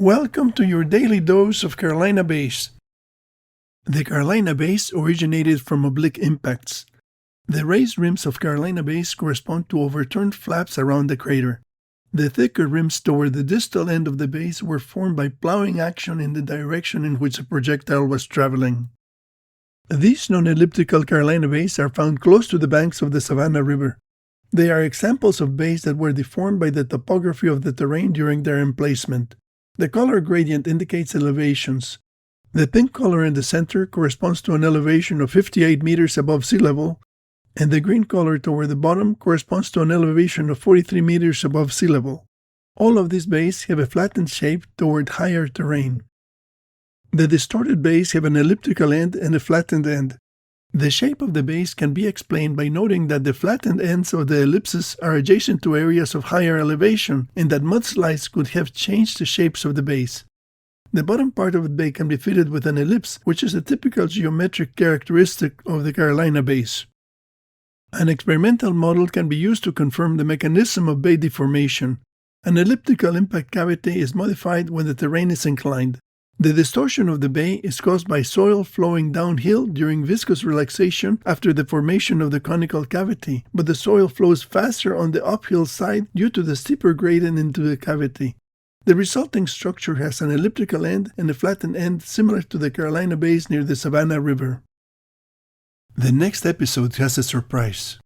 Welcome to your daily dose of Carolina bays. The Carolina bays originated from oblique impacts. The raised rims of Carolina bays correspond to overturned flaps around the crater. The thicker rims toward the distal end of the bays were formed by plowing action in the direction in which the projectile was traveling. These non-elliptical Carolina bays are found close to the banks of the Savannah River. They are examples of bays that were deformed by the topography of the terrain during their emplacement. The color gradient indicates elevations. The pink color in the center corresponds to an elevation of 58 meters above sea level, and the green color toward the bottom corresponds to an elevation of 43 meters above sea level. All of these bays have a flattened shape toward higher terrain. The distorted bays have an elliptical end and a flattened end. The shape of the bays can be explained by noting that the flattened ends of the ellipses are adjacent to areas of higher elevation and that mudslides could have changed the shapes of the bays. The bottom part of the bay can be fitted with an ellipse, which is a typical geometric characteristic of the Carolina bays. An experimental model can be used to confirm the mechanism of bay deformation. An elliptical impact cavity is modified when the terrain is inclined. The distortion of the bay is caused by soil flowing downhill during viscous relaxation after the formation of the conical cavity, but the soil flows faster on the uphill side due to the steeper gradient into the cavity. The resulting structure has an elliptical end and a flattened end similar to the Carolina bays near the Savannah River. The next episode has a surprise.